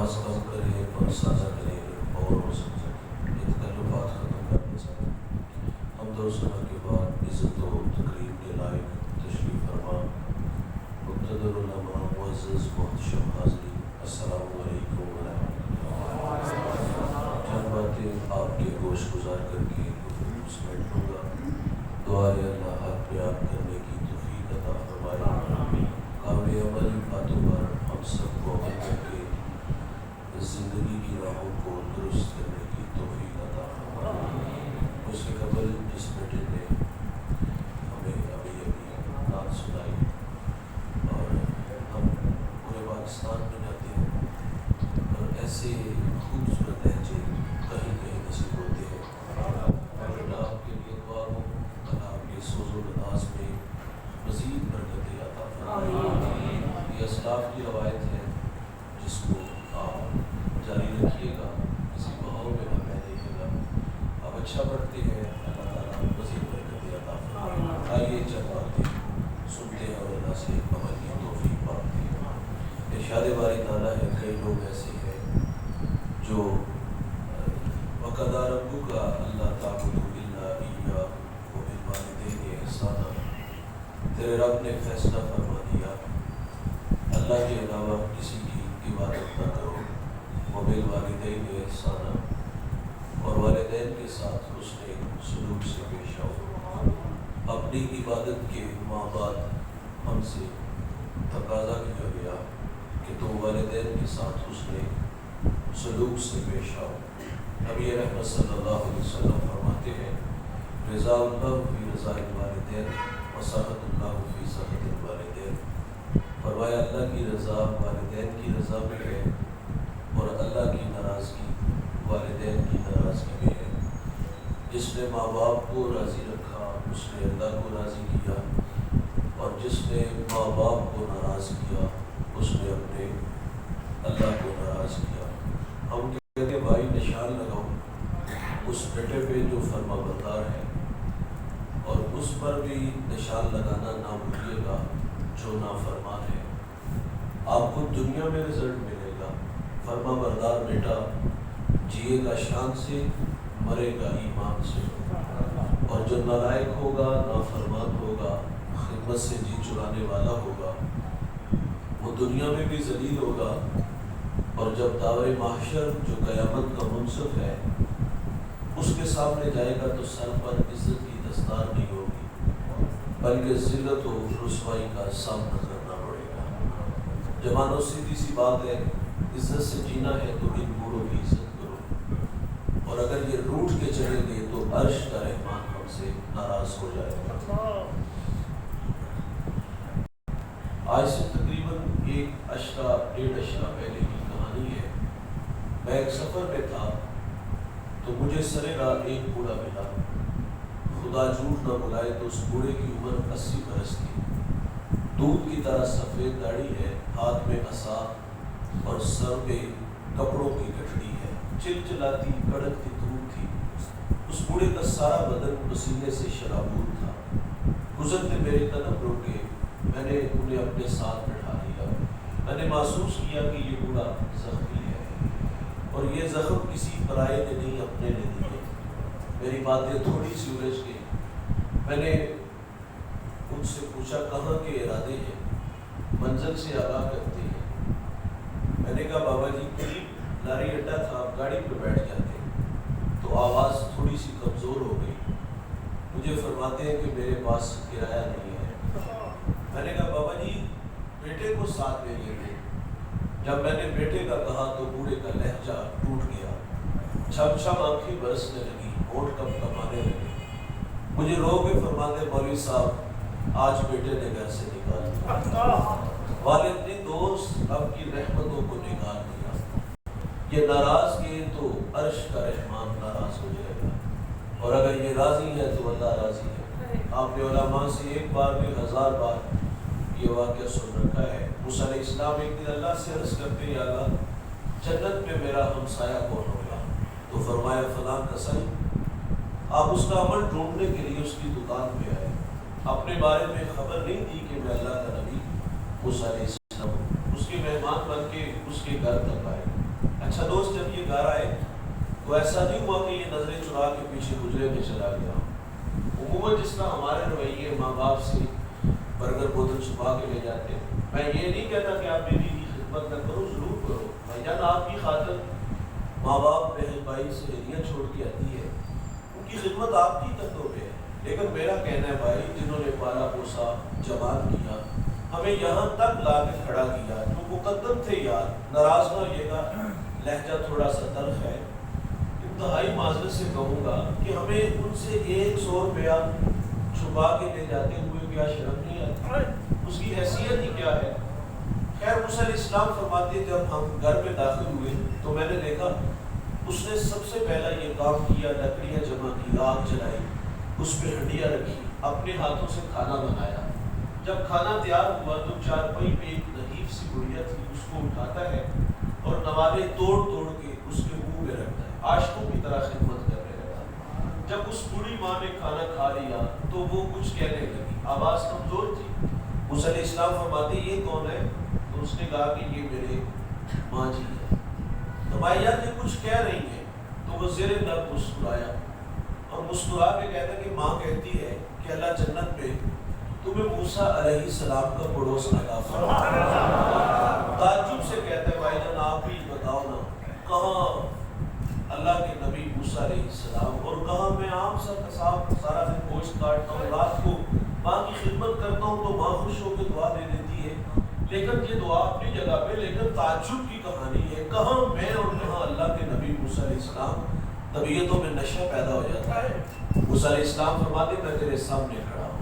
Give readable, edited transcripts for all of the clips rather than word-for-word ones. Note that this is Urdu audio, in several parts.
نماز کم کرے اور سادہ کرے اور ہو سکتا ہے یہ تکلفات ختم کرنے چاہتے ہیں۔ ہم دو سنہ کے بعد عزت و تقریب کے لائق تشریف فرما مقتدر علماء معزز محتشم حاضرین، السلام علیکم ورحمۃ اللہ۔ چند باتیں آپ کے گوش گزار کر کے گفتگو سمیٹ لوں گا۔ دعا ہے اللہ حق بیان کرنے کی توفیق عطا فرمائے، قابل عمل باتوں پر ہم سب کو عمل کر کے زندگی کی راہوں کو درست کرنے کی توفیق عطا فرمائے۔ اس سے قبل جس بیٹے نے ہمیں ابھی نعت سنائی اور ہم پورے پاکستان میں جاتے ہیں اور ایسے خوبصورت لہجے کہیں کہیں نصیب ہوتے ہیں، اور آپ کے لیے دعا ہو اللہ آپ کے سوز و انداز میں مزید برکتیں عطا فرمائے۔ یہ اسلاف کی روایت ہے جس کو آپ جاری رکھیے گا، کسی بہاؤ میں نہ پھیلائیے گا۔ آپ اچھا پڑھتے ہیں، اللہ تعالیٰ مزید برکتیں عطا فرمائے۔ آئیے چند باتیں سنتے ہیں اور اللہ سے عمل کی توفیق مانگتے ہیں۔ ارشاد باری تعالیٰ ہے، کئی لوگ ایسے ہیں جو وَقَضَىٰ رَبُّكَ أَلَّا تَعْبُدُوا إِلَّا إِيَّاهُ وَبِالْوَالِدَيْنِ إِحْسَانًا، تیرے رب نے فیصلہ فرما دیا اللہ کے علاوہ کسی کی عبادت نہ کرو، وَبِالْوَالِدَيْنِ إِحْسَانًا، اور والدین کے ساتھ حسن سلوک سے پیش آؤ۔ اپنی عبادت کے ماں بعد ہم سے تقاضا کیا گیا کہ تو والدین کے ساتھ حسن سلوک سے پیش آؤ۔ نبی رحمت صلی اللہ علیہ وسلم فرماتے ہیں، رضا اللہ فی رضا الوالدین وسخط اللہ فی سخط الوالدین۔ فرمایا اللہ کی رضا والدین کی رضا میں ہے اور اللہ کی ناراضگی والدین کی ناراضگی میں ہے۔ جس نے ماں باپ کو راضی رکھا اس نے اللہ کو راضی کیا، اور جس نے ماں باپ کو ناراض کیا اس نے اپنے اللہ کو ناراض کیا۔ ہم کہتے ہیں بھائی نشان لگاؤ اس بیٹے پہ جو فرما بردار ہے، اور اس پر بھی نشان لگانا نہ بھولیے گا جو نافرمان ہے۔ آپ کو دنیا میں رزلٹ ملے گا، فرما بردار بیٹا جیے گا شان سے، مرے گا ایمان سے، اور جو نالائق ہوگا نافرمان ہوگا خدمت سے جی چرانے والا ہوگا، وہ دنیا میں بھی ذلیل ہوگا، اور جب داور محشر جو قیامت کا منصف ہے اس کے سامنے جائے گا تو سر پر عزت کی دستار نہیں ہوگی بلکہ ذلت و رسوائی کا سامنا کرنا پڑے گا۔ جوانوں سیدھی سی بات ہے، عزت سے جینا ہے تو ان بوڑھوں کی عزت کرو، اور اگر یہ روٹ کے چلے گئے تو عرش کا رحمان ہم سے ناراض ہو جائے گا۔ آج سے تقریباً ایک اشرہ ڈیڑھ اشرہ پہلے کی کہانی ہے۔ میں ایک سفر میں تھا تو مجھے سرے راہ ایک بوڑھا ملا، خدا جھوٹ نہ بلائے تو اس بوڑھے کی عمر 80 برس تھی، دودھ کی طرح سفید داڑھی ہے، ہاتھ میں عصا اور سر پہ کپڑوں کی گٹھڑی ہے، چلچلاتی کڑکتی دھوپ تھی۔ اس بوڑھے کا سارا بدن پسینے سے شرابور تھا۔ گزرتے میرے قدم رکے، میں نے انہیں اپنے ساتھ بٹھا لیا۔ میں نے محسوس کیا کہ یہ بوڑھا زخمی ہے، اور یہ زخم کسی پرائے نے نہیں اپنے نے دیے۔ میری باتیں تھوڑی سی الجھ گئی۔ میں نے ان سے پوچھا کہاں کے ارادے ہیں، منزل سے آگاہ کرتے ہیں۔ میں نے کہا بابا جی قریب لاری اڈا تھا، آپ گاڑی پہ بیٹھ جاتے، تو آواز تھوڑی سی کمزور ہو گئی۔ مجھے فرماتے ہیں کہ میرے پاس کرایہ نہیں ہے۔ میں نے کہا بابا جی بیٹے کو ساتھ لے لیتے۔ جب میں نے بیٹے کا کہا تو بوڑھے کا لہجہ ٹوٹ گیا، چھم چھم آنکھیں برسنے لگی، ہونٹ کم کمانے لگے۔ مجھے رو کے فرماتے مولوی صاحب آج بیٹے نے گھر سے نکال دیا، والد نے دوست اب کی رحمتوں کو نکال دیا۔ یہ ناراض کیے تو عرش کا رحمان ناراض ہو جائے گا، اور اگر یہ راضی ہے تو اللہ راضی ہے۔ آپ نے علماء سے ایک بار میں 1000 بار یہ واقعہ سن رکھا ہے۔ موسیٰ علیہ السلام ایک دن اللہ سے عرض کرتے یا اللہ جنت میں میرا ہمسایہ کون ہوگا؟ تو فرمایا فلاں کا سائی۔ آپ اس کا عمل ڈھونڈنے کے لیے اس کی دکان پہ آئے، اپنے بارے میں خبر نہیں تھی کہ میں اللہ کا نبی موسیٰ علیہ السلام اس کے مہمان بن کے اس کے گھر تک آئے۔ اچھا دوست جب یہ گھر آئے تو ایسا نہیں ہوا کہ یہ نظریں چرا کے پیچھے گزرے میں چلا گیا. عموماً جس طرح ہمارے رویے ماں باپ سے برگر بوتل چھپا کے لے جاتے ہیں. میں یہ نہیں کہتا کہ آپ بیوی کی خدمت نہ کرو، ضرور کرو. بھائی جان آپ کی خاطر ماں باپ بہن بھائی سہیلیاں چھوڑ کے آتی ہے، ان کی خدمت آپ کی کندھوں پہ ہے. لیکن میرا کہنا ہے بھائی جنہوں نے پالا پوسا جوان کیا، ہمیں یہاں تک لا کے کھڑا کیا، جو مقدم تھے یار، ناراض نہ ہوئیے گا، لہجہ تھوڑا سا تلخ ہے، انتہائی معذرت سے کہوں گا کہ ہمیں ان سے 100 روپیہ چھپا کے لے جاتے ہوئے کیا شرم نہیں آتی؟ اس کی حیثیت ہی کیا ہے؟ خیر موسیٰ علیہ السلام فرماتے ہیں جب ہم گھر میں داخل ہوئے تو میں نے دیکھا اس نے سب سے پہلا یہ کام کیا، لکڑیاں جمع کی، آگ جلائی، اس پہ ہنڈیاں رکھی، اپنے ہاتھوں سے کھانا بنایا. جب کھانا تیار ہوا تو چارپائی پہ ایک نحیف سی گڑیا تھی، اس کو اٹھاتا ہے اور نوالے توڑ توڑ کے اس کے منہ میں رکھتا ہے، عاشقوں کی طرح خدمت کرنے لگا. جب اس بوڑھی ماں نے کھانا کھا لیا تو وہ کچھ کہنے لگی، آواز کمزور تھی. موسیٰ علیہ السلام فرماتے یہ کون ہے؟ تو اس نے کہا کہ یہ میرے ماں جی ہے. تو بھائی یار یہ کچھ کہہ رہی ہیں. تو وہ زیر لب مسکرایا اور مسکرا کے کہتا کہ ماں کہتی ہے کہ اللہ جنت میں تمہیں موسیٰ علیہ السلام کا پڑوس عطا فرمائے. تعجب سے کہتا ہے بھائی جان آپ ہی بتاؤ نا، کہاں اللہ کے نبی موسیٰ علیہ السلام اور کہاں میں عام سا قصاب سارا دن گوشت کاٹتا ہوں، رات کو ماں کی خدمت کرتا ہوں تو ماں خوش ہو کے دعا دے دیتی ہے. لیکن یہ دعا اپنی جگہ پہ، لیکن تعجب کی کہانی ہے، کہاں میں اور کہاں اللہ کے نبی موسیٰ علیہ السلام. طبیعتوں میں نشہ پیدا ہو جاتا ہے. موسیٰ علیہ السلام فرماتے میں تیرے سامنے کھڑا ہوں.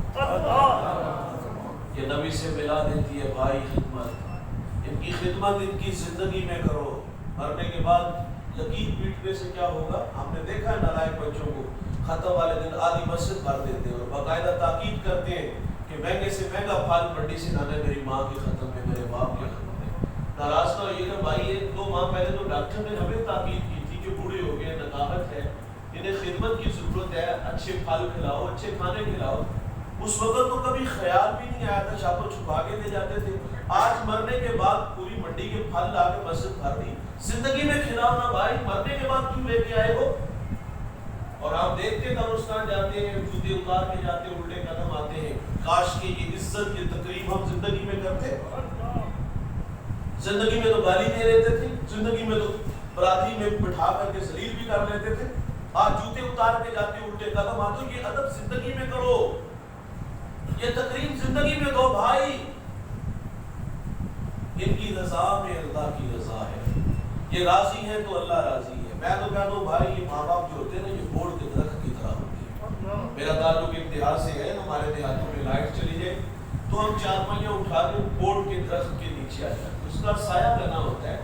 یہ نبی سے ملا دیتی ہے بھائی خدمت، ان کی خدمت ان کی زندگی میں کرو. مرنے کے بعد یقین پیٹنے سے کیا ہوگا؟ ہم نے دیکھا ہے نالائق بچوں کو ختم والے دن آدھی مسجد بھر دیتے ہیں اور باقاعدہ تاکید کرتے ہیں کہ مہنگے سے مہنگا پھل منڈی سے لانا ہے، میری ماں کے ختم ہے، میرے باپ کے ختم ہے. ناراض نہ ہوئیے گا بھائی، 1-2 ماہ پہلے تو ڈاکٹر نے ہمیں تاکید کی تھی کہ بوڑھے ہو گئے، نکاہت ہے، انہیں خدمت کی ضرورت ہے، اچھے پھل کھلاؤ، اچھے کھانے کھلاؤ. اس وقت تو کبھی خیال بھی نہیں آیا تھا، چھاپو چھپا کے لے جاتے تھے. آج مرنے کے بعد پوری منڈی کے پھل لا کے مسجد بھر دی. زندگی میں کھلاؤ نا بھائی، مرنے کے بعد کیوں لے کے آئے ہو؟ اور آپ دیکھتے قبرستان جاتے ہیں، جوتے اتار کے جاتے ہیں، الٹے قدم آتے ہیں. کاش کہ یہ عزت یہ تقریب ہم زندگی میں کرتے. زندگی میں تو گالی دے لیتے تھے، زندگی میں تو برادری میں بٹھا کر کے ذلیل بھی کر لیتے تھے. آج جوتے اتار کے جاتے الٹے قدم آتے. یہ ادب زندگی میں کرو، یہ تقریب زندگی میں دو بھائی. ان کی رضا میں اللہ کی رضا ہے، یہ راضی ہے تو اللہ راضی ہے. میں تو کہتا ہوں بھائی یہ ماں باپ جو ہوتے ہیں نا یہ بورڈ کے درخت کی طرح ہوتے ہیں. میرا تعلق امتحان سے ہے، ہمارے دیہاتوں میں لائٹ چلی جائے تو ہم چارپائیاں اٹھا کے بورڈ کے درخت کے نیچے آ جاتے ہیں. اس کا سایہ بنا ہوتا ہے،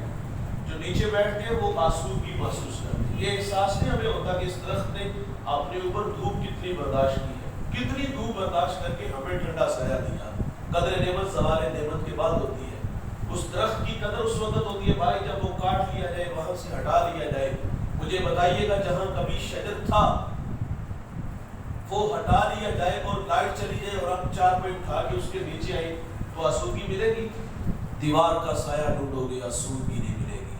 جو نیچے بیٹھتے ہیں وہ آسودگی محسوس کرتے ہیں. یہ احساس نہیں ہمیں ہوتا کہ اس درخت نے اپنے اوپر دھوپ کتنی برداشت کی ہے، کتنی دھوپ برداشت کر کے ہمیں ٹھنڈا سایہ دیا. قدر نعمت زوال نعمت کے بعد ہوتی ہے. اس درخت کی قدر اس وقت ہوتی ہے بھائی جب وہ کاٹ لیا جائے، وہاں سے ہٹا لیا جائے. مجھے بتائیے گا جہاں کبھی شجر تھا وہ ہٹا لیا جائے اور لائٹ چلی جائے اور ہم چار پہ اٹھا کے اس کے نیچے آئے تو آسودگی ملے گی؟ دیوار کا سایہ ڈھونڈو گے، آسودگی نہیں ملے گی.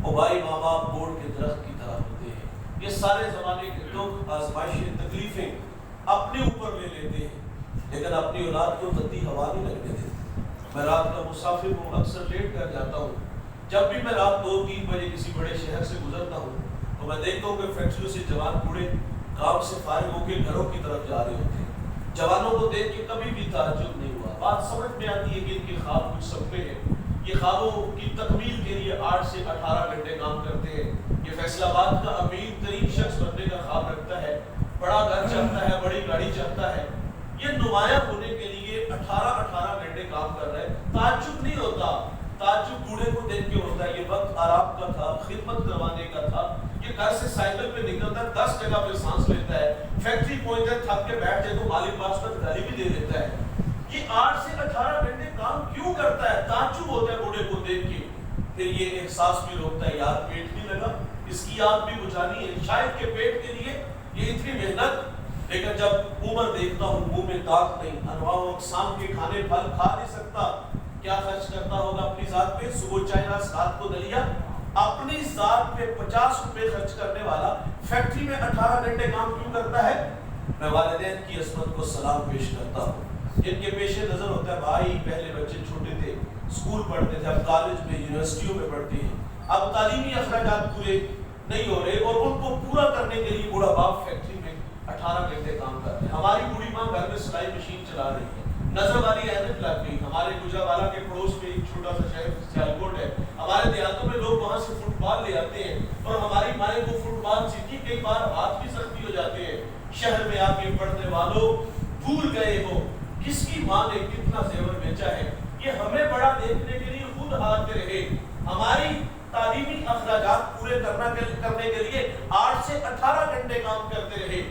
وہ بھائی ماں باپ بورڈ کے درخت کی طرح ہوتے ہیں. یہ سارے زمانے کے دکھ آزمائشیں تکلیفیں اپنے اوپر لے لیتے ہیں لیکن اپنی اولاد کو تتی ہوا نہیں لگنے دیتے. میں رات کا مسافر ہوں، اکثر لیٹ کر جاتا ہوں. جب بھی میں رات 2-3 بجے کسی بڑے شہر سے گزرتا ہوں تو میں دیکھتا ہوں کہ فیکٹریوں سے جوان بوڑھے کام سے فارغ ہو کے گھروں کی طرف جا رہے ہوتے ہیں. جوانوں کو دیکھ کے کبھی بھی تعجب نہیں ہوا. بات سمجھ میں آتی ہے کہ ان کے خواب کچھ سپنے ہیں. یہ خوابوں کی تکمیل کے لیے 8 سے 18 گھنٹے کام کرتے ہیں. یہ فیصل آباد کا امیر ترین شخص بننے کا خواب رکھتا ہے، بڑا گھر چاہتا ہے، بڑی گاڑی چاہتا ہے. یہ نمایاں ہونے کے لیے 18 گھنٹے کام کر رہا ہے. تعجب نہیں ہوتا، تعجب بوڑھے کو دیکھ کے ہوتا ہے. یہ وقت آرام کا تھا، خدمت کروانے کا تھا. یہ گھر سے سائیکل پہ نکلتا ہے، 10 جگہ پہ سانس لیتا ہے. فیکٹری پہنچتا ہے، تھک کے بیٹھ جائے تو مالک پاس پر گالی بھی دے دیتا ہے. یہ 8 سے 18 گھنٹے کام کیوں کرتا ہے؟ تعجب ہوتا ہے بوڑھے کو دیکھ کے. پھر یہ احساس بھی روکتا ہے یار پیٹ نہیں لگا، اس کی آگ بھی بجھانی ہے. شاید کے پیٹ کے لیے یہ اتنی محنت، لیکن جب عمر دیکھتا ہوں منہ میں طاقت نہیں، انواع و اقسام کے کھانے پھل کھا نہیں سکتا. کیا خرچ کرتا ہوگا اپنی ذات پہ؟ صبح چائے ناس، رات کو دلیا. اپنی ذات پہ 50 روپے خرچ کرنے والا فیکٹری میں 18 گھنٹے کام کیوں کرتا ہے؟ میں والدین کی عظمت کو سلام پیش کرتا ہوں. ان کے پیش نظر ہوتا ہے بھائی پہلے بچے چھوٹے تھے اسکول پڑھتے تھے، اب کالج میں یونیورسٹیوں میں پڑھتے ہیں، اب تعلیمی اخراجات پورے نہیں ہو رہے اور ان کو پورا کرنے کے لیے بوڑھا باپ فیکٹری میں 18 گھنٹے کام کرتے ہیں. ہماری بوڑھی ماں گھر میں سلائی مشین چلا رہی ہے، نظر والی عینت لگ گئی. ہمارے گجرانوالہ کے پڑوس میں ایک چھوٹا سا شہر سیالکوٹ ہے، ہمارے دیہاتوں میں لوگ وہاں سے فٹ بال لے آتے ہیں اور ہماری مائیں وہ فٹ بال سیکھی، کئی بار ہاتھ بھی زخمی ہو جاتے ہیں. شہر میں آ کے پڑھنے والوں بھول گئے ہو کس کی ماں نے کتنا زیور بیچا ہے. یہ ہمیں بڑا دیکھنے کے لیے خود ہارتے رہے. ہماری تعلیمی اخراجات پورے کرنے کے لیے 8 سے 18 گھنٹے کام کرتے رہے.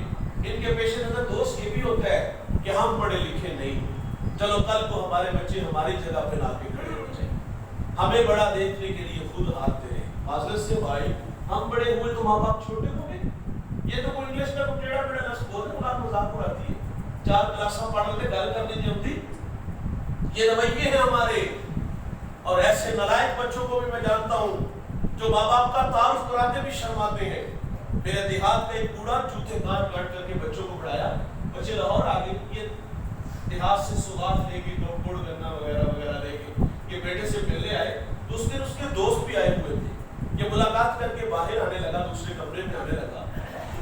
ان کے پیش نظر دوست یہ بھی ہوتا ہے کہ ہم پڑھے لکھے نہیں، چلو کل کو ہمارے بچے ہماری جگہ پہ لا کے کھڑے ہو جائیں. ہمیں بڑا دیکھنے کے لیے خود ہارتے رہے. معذرت سے بھائی ہم بڑے ہوئے تو ماں باپ چھوٹے ہو گئے. یہ تو کوئی انگلش کا کوئی ٹیڑھا ٹیڑھا لفظ بولتے ہیں، مذاق اڑاتی ہے. 4 کلاساں پڑھ لیتے گل کرنے نہیں ہوتی. یہ رویے ہیں ہمارے. اور ایسے نالائق بچوں کو بھی میں جانتا ہوں جو ماں باپ کا تعارف کراتے بھی شرماتے ہیں. میرے دیہات میں ایک بوڑھا جوتے کاٹ کاٹ کر کے بچوں کو پڑھایا. بچے لاہور آ گئے، یہ دیہات سے سوغات لے کے ٹوپڑ گنا وغیرہ وغیرہ لے کے یہ بیٹے سے ملنے آئے تو اس دن اس کے دوست بھی آئے ہوئے تھے. یہ ملاقات کر کے باہر آنے لگا، دوسرے کمرے میں آنے لگا.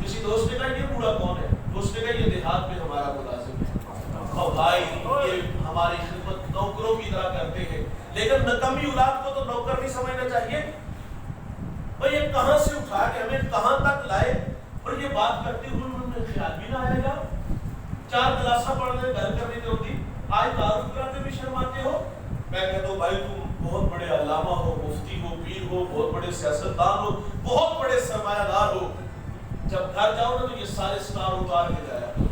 کسی دوست نے کہا یہ بوڑھا کون ہے؟ دوست نے کہا یہ دیہات میں ہمارا ملازم ہے. اور بھائی یہ ہماری خدمت نوکروں کی طرح کرتے ہیں، لیکن نکمی اولاد کو تو نوکر نہیں سمجھنا چاہیے. اور یہ کہاں سے اٹھا کے ہمیں کہاں تک لائے. اور یہ بات کرتے ہوئے انہوں نے خیال بھی نہ آئے گا 4 کلاساں پڑھنے گھر کرنے کی ہوتی، آج تعارف کراتے بھی شرماتے ہو. میں کہتا ہوں بھائی تم بہت بڑے علامہ ہو، مفتی ہو، پیر ہو، بہت بڑے سیاستدان ہو، بہت بڑے سرمایہ دار ہو. جب گھر جاؤ نا تو یہ سارے سٹار اتار کے جایا کرو.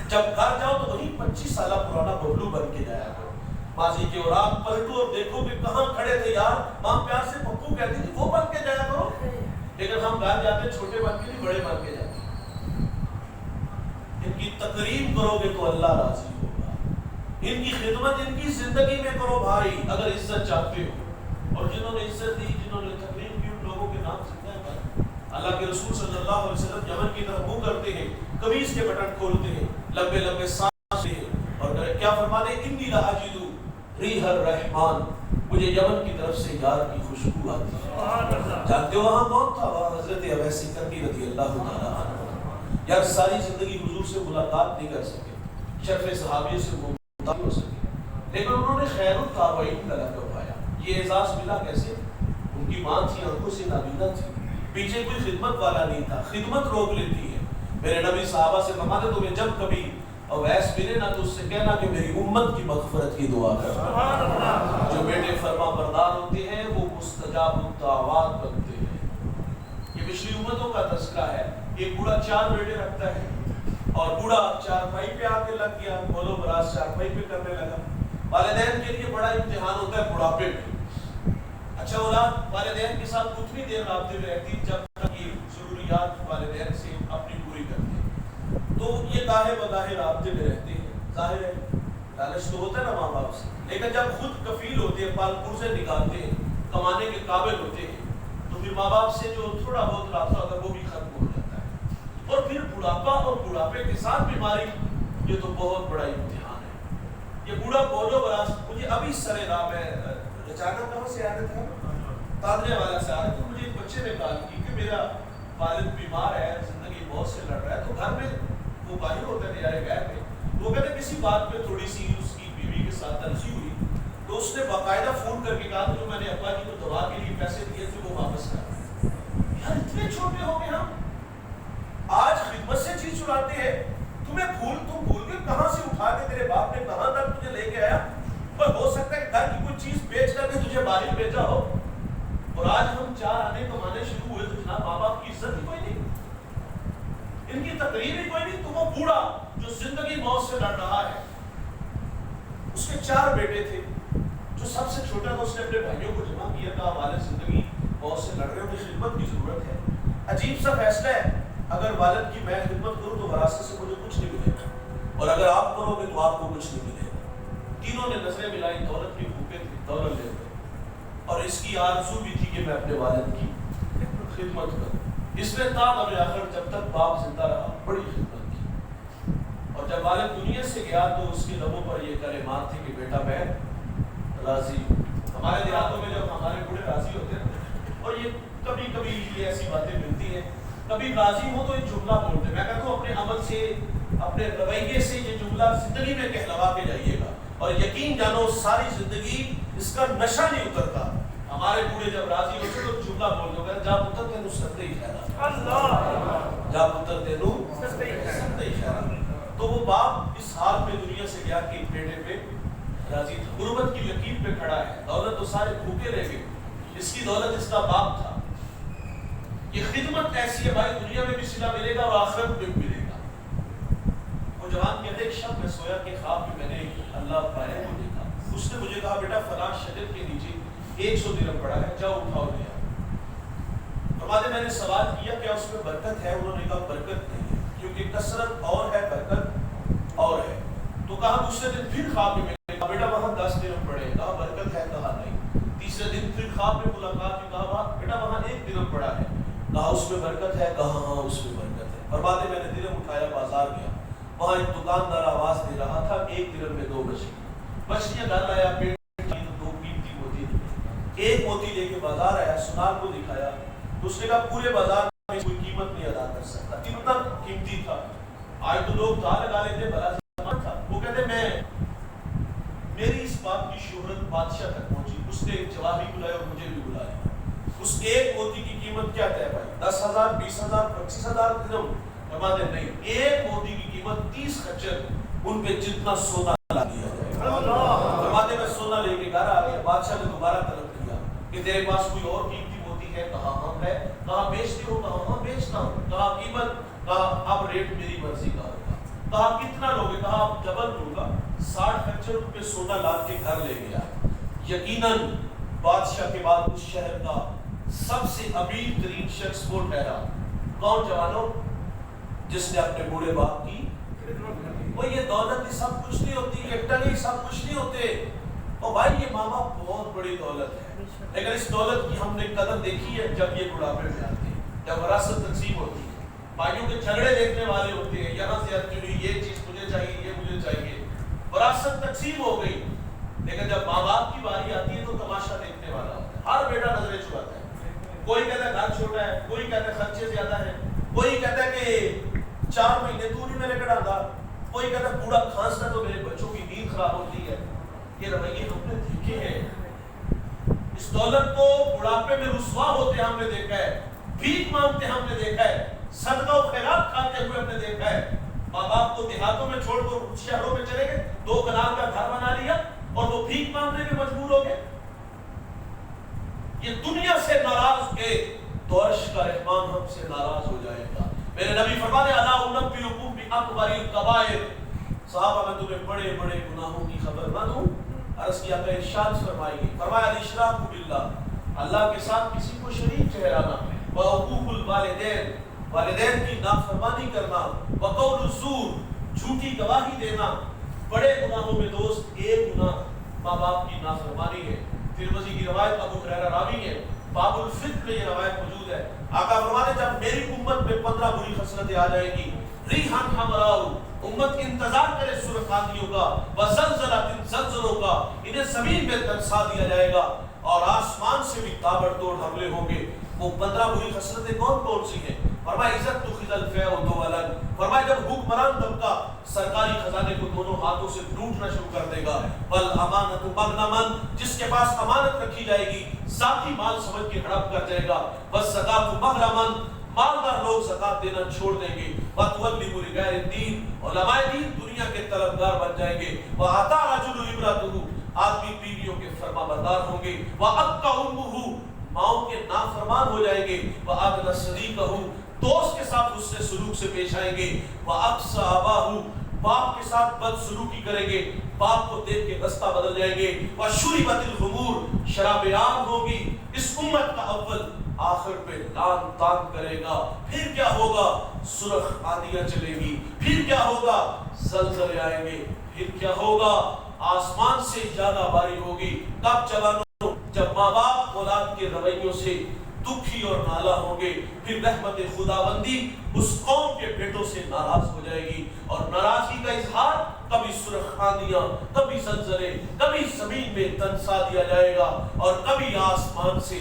جب گھر جاؤ تو وہی 25 سالہ پرانا ببلو بن کے جایا کرو. ماضی کے اوراق پلٹو اور دیکھو کہ کہاں کھڑے تھے یار، ماں پیار سے پپو کہتی تھی وہ بن کے جایا کرو. لیکن ہم گھر جاتے چھوٹے بن کے نہیں بڑے بن کے جاتے. ان کی تقریب کرو گے تو اللہ راضی ہوگا. ان کی خدمت ان کی زندگی میں کرو بھائی اگر عزت چاہتے ہو. اور جنہوں نے عزت دی، جنہوں نے تقریب کی، ان لوگوں کے نام زندہ ہے. اللہ کے رسول صلی اللہ علیہ وسلم یمن کی طرف منہ کرتے ہیں، قمیص کے بٹن کھولتے ہیں، لمبے لمبے سانس لیتے ہیں اور کیا فرماتے ہیں؟ انی لاجد ریح الرحمان، مجھے یمن کی طرف سے یار کی خوشبو آتی ہے. جانتے ہو وہاں کون تھا؟ وہاں حضرت اویس کرنی رضی اللہ تعالیٰ عنہ. یار ساری زندگی حضور سے ملاقات نہیں کر سکے، شرف صحابی سے ملاقات ہو سکے، لیکن انہوں نے خیر التابعین کا لقب پایا. یہ اعزاز ملا کیسے؟ ان کی ماں تھی، آنکھوں سے نابینا تھی، پیچھے کوئی خدمت والا نہیں تھا. خدمت روک لیتی ہے. میرے نبی صحابہ سے فرماتے تمہیں جب کبھی اویس ملے نا تو اس سے کہنا کہ میری امت کی مغفرت کی دعا کر. جو بیٹے فرما بردار ہوتے ہیں وہ مستجاب الدعوات بنتے ہیں. یہ پچھلی امتوں کا تذکرہ ہے. ایک بوڑھا 4 بیٹے رکھتا ہے اور بوڑھا چارپائی پہ آ کے لگ گیا، بولو براز چارپائی پہ کرنے لگا. والدین کے لیے بڑا امتحان ہوتا ہے بڑھاپے میں. اچھا اولاد والدین کے ساتھ اتنی دیر رابطے میں رہتی جب تک یہ ضروریات والدین سے اپنی پوری کرتے ہیں. تو یہ گاہے بگاہے رابطے میں رہتے ہیں. ظاہر ہے لالچ تو ہوتا ہے نا ماں باپ سے، لیکن جب خود کفیل ہوتے ہیں، پال پور سے نکالتے ہیں، کمانے کے قابل ہوتے ہیں، تو پھر ماں باپ سے جو تھوڑا بہت رابطہ ہوتا ہے وہ بھی ختم ہو جاتا ہے. اور پھر بڑھاپا اور بڑھاپے کے ساتھ بیماری، یہ تو بہت بڑا امتحان ہے. یہ بوڑھا بولو براز. مجھے ابھی سرے راہ میں اچانک کہاں سے آ رہے تھے؟ تادرے والا سے آ رہے تھے. مجھے ایک بچے نے کہا کہ میرا والد بیمار ہے، زندگی بہت سے لڑ رہا ہے. تو گھر میں وہ باہر ہوتا ہے نظارے غیر میں، وہ کہتے کسی بات پہ تھوڑی سی اس کی بیوی کے ساتھ تنزی ہوئی تو اس نے باقاعدہ فون کر کے کہا جو میں نے ابا جی کو دوا کے لیے پیسے دیے تھے وہ واپس کر. یار اتنے چھوٹے ہو گئے ہم، آج خدمت سے چیز چراتے ہیں. تم بھول کے کہاں سے اٹھا کے تیرے باپ نے کہاں تک تجھے لے کے آیا. اور ہو سکتا ہے گھر کی کوئی چیز بیچ کر کے تجھے باہر بھیجا ہو. اور آج ہم 4 آنے کمانے شروع ہوئے تو جناب ماں باپ کی عزت ہی کوئی نہیں، ان کی تقریر ہی کوئی نہیں. تو وہ بوڑھا جو زندگی موت سے لڑ رہا ہے، اس کے 4 بیٹے تھے. جو سب سے چھوٹا تھا اس نے اپنے بھائیوں کو جمع کیا، کہا والد زندگی موت سے لڑ رہے ہیں، مجھے خدمت کی ضرورت ہے. عجیب سا فیصلہ ہے، اگر والد کی میں خدمت کروں تو وراثت سے مجھے کچھ نہیں ملے گا، اور اگر آپ کرو گے تو آپ کو کچھ نہیں ملے گا. تینوں نے نظریں ملائی، دولت کی بھوکے تھے، دولت لے گئے. اور اس کی آرزو بھی تھی کہ میں اپنے والد کی خدمت کروں. اس نے تا دم آخر جب تک باپ زندہ رہا بڑی خدمت کی. اور جب والد دنیا سے گیا تو اس کے لبوں پر یہ کلمات تھے کہ بیٹا میں راضی ہوں. ہمارے دیہاتوں میں جب ہمارے بوڑھے راضی ہوتے ہیں اور یہ کبھی کبھی یہ ایسی باتیں ملتی ہیں, کبھی راضی ہو تو ایک جملہ بولتے ہیں. میں کہتا ہوں اپنے عمل سے اپنے رویے سے یہ جملہ زندگی میں کہلوا کے جائیے گا اور یقین جانو ساری زندگی اس کا نشہ نہیں اترتا. ہمارے بوڑھے جب راضی ہوتے تو جملہ بول دو گے جا پتر تینوں سدے ہی خیرا, جا پتر تینوں سدے ہی خیرا. تو وہ باپ اس حال میں دنیا سے گیا کہ بیٹے پہ راضی تھا. غربت کی لکیر پہ کھڑا ہے, دولت تو سارے بھوکے رہ گئے, اس کی دولت اس کا باپ تھا. یہ خدمت ایسی ہے بھائی دنیا میں بھی صلہ ملے گا اور آخرت میں بھی ملے گا. وہ جوان کہتے ایک شب میں سویا کہ خواب میں نے اللہ پائے کو دیکھا. اس نے مجھے کہا بیٹا فلاں شجر کے نیچے 100 درہم پڑا ہے, جاؤ اٹھاؤ لے آؤ. فرماتے میں نے سوال کیا کیا اس میں برکت ہے؟ انہوں نے کہا برکت نہیں ہے, کیونکہ کثرت اور ہے برکت اور ہے. تو کہا دوسرے دن پھر خواب میں کہا بیٹا وہاں 10 درہم پڑے, کہا برکت ہے, کہا نہیں. تیسرے دن پھر خواب میں ملاقات کی, کہا بیٹا وہاں 1 درہم پڑا ہے, کہا اس میں برکت ہے, کہا ہاں اس میں برکت ہے. فرماتے میں نے درہم اٹھایا بازار گیا, وہاں ایک دکاندار آواز دے رہا تھا 1 درہم میں 2 مچھلیاں گھر لایا, پیٹ 2 قیمتی موتی, ایک موتی لے کے بازار آیا, سنار کو دکھایا تو اس نے کہا پورے بازار میں کوئی قیمت نہیں ادا کر سکتا, اتنا قیمتی تھا. آج تو لوگ دھار لگا لیتے بڑا زمان تھا. وہ کہتے میں میری اس بات کی شہرت بادشاہ تک پہنچی, اس نے جوابی بلایا اور مجھے بھی بلایا. اس ایک موتی کی قیمت کیا ہے بھائی؟ 10,000 20,000 25,000 درہم. فرماتے نہیں, ایک موتی کی قیمت 30 خچر, ان پہ جتنا سونا لا دیا جائے. فرماتے میں سونا لے کے گھر آ گیا. بادشاہ نے دوبارہ طلب کیا کہ تیرے پاس کوئی اور قیمتی موتی ہے؟ کہا ہاں ہے. کہا بیچتے ہو؟ کہا ہاں بیچتا ہوں. کہا قیمت؟ کہا اب ریٹ میری مرضی کا ہوگا. کہا کتنا لوگے؟ کہا اب ڈبل دوں گا. 60 خچر ان پہ سونا لاد کے گھر لے گیا. یقیناً بادشاہ کے بعد اس شہر کا سب سے امیر ترین شخص وہ ٹھہرا. کون جوانوں؟ جس نے اپنے بوڑھے باپ کی وہ یہ دولت ہی سب کچھ نہیں ہوتی, یہ ٹلی سب کچھ نہیں ہوتے. اور بھائی یہ ماں باپ بہت بڑی دولت ہے, لیکن اس دولت کی ہم نے قدر دیکھی ہے جب یہ بڑھاپے میں آتے ہیں, جب وراثت تقسیم ہوتی ہے. بھائیوں کے جھگڑے دیکھنے والے ہوتے ہیں, یہاں سے ہوئی یہ چیز مجھے چاہیے, یہ مجھے چاہیے, وراثت تقسیم ہو گئی. لیکن جب ماں باپ کی باری آتی ہے تو تماشا دیکھنے والا ہوتا ہے. ہر بیٹا نظریں چراتا ہے. کوئی کہتا ہے گھر چھوٹا ہے, کوئی کہتا ہے خرچے زیادہ ہیں, کوئی کہتا ہے کہ 4 مہینے تو نہیں میرے کڑاتا, کوئی کہتا ہے بوڑھا کھانستا تو میرے بچوں کی نیند خراب ہوتی ہے. یہ رویے ہم نے دیکھے ہیں. اس دولت کو بڑھاپے میں رسوا ہوتے ہم نے دیکھا ہے, بھیک مانگتے ہم نے دیکھا ہے, صدقہ و خیرات کھاتے ہوئے ہم نے دیکھا ہے. ماں باپ کو دیہاتوں میں چھوڑ کر شہروں میں چلے گئے, 2 کنال کا گھر بنا لیا اور وہ بھیک مانگنے میں مجبور ہو گئے. یہ دنیا سے ناراض ہوئے تو عرش کا رحمان ہم سے ناراض ہو جائے گا. میرے نبی فرماتے الا انبئکم باکبر الکبائر, صحابہ میں تمہیں بڑے بڑے گناہوں کی خبر نہ دوں؟ عرض کیا کہ ارشاد فرمائیے, فرمایا الاشراک باللہ, اللہ کے ساتھ کسی کو شریک ٹھہرانا, وعقوق الوالدین, والدین کی نافرمانی کرنا, وقول الزور, جھوٹی گواہی دینا. بڑے گناہوں میں دوست ایک گناہ ماں باپ کی نافرمانی ہے. ترمذی کی روایت, ابو ہریرہ راوی ہے, باب الفطر میں یہ روایت موجود ہے. آقا فرماتے جب میری امت میں 15 بری خصلتیں آ جائیں گی, ریحان حمراء, امت انتظار کرے سورخ آندھیوں کا, وزلزلۃ, زلزلوں کا, انہیں زمین میں دنسا دیا جائے گا اور آسمان سے بھی تابڑ توڑ حملے ہوں گے. وہ 15 بری خصلتیں کون کون سی ہیں؟ فرمایا عزت تخذ الفیء دولا, فرمایا جب حکمران طبقہ سرکاری خزانے کو دونوں ہاتھوں سے لوٹنا شروع کر دے گا. بل امانت مغنمن, جس کے پاس امانت رکھی جائے گی ذاتی مال سمجھ کے ہڑپ کر جائے گا. بس زکات مغرمن, مالدار لوگ زکات دینا چھوڑ دیں گے. وتولوا لغیر الدین, علماء دین دنیا کے طلبگار بن جائیں گے. واطاع رجل امرأته, آدمی بیویوں کے فرما بردار ہوں گے. وابقى امه, ماؤں کے نافرمان ہو جائیں گے. وأغنى صديقه, دوست کے ساتھ اس سے سلوک سے پیش آئیں گے. وأقسى أباه, باپ کے ساتھ بد سلوکی کریں گے, باپ کو دیکھ کے رستہ بدل جائیں گے. وشربت الخمور, شراب عام ہوگی. اس امت کا اول آخر پہ لان تان کرے گا. پھر کیا ہوگا؟ سرخ آندیاں چلے گی. پھر کیا ہوگا؟ زلزلے آئیں گے. پھر کیا ہوگا؟ آسمان سے زیادہ باری ہوگی. کب جوانوں جب ماں باپ اولاد کے رویوں سے دکھی اور نالا ہوں گے، پھر رحمت خداوندی اس قوم کے بیٹوں سے ناراض ہو جائے گی، اور ناراضگی کا اظہار کبھی سرخ آندیاں، کبھی زلزلے، کبھی زمین میں تنسا دیا جائے گا، اور کبھی آسمان سے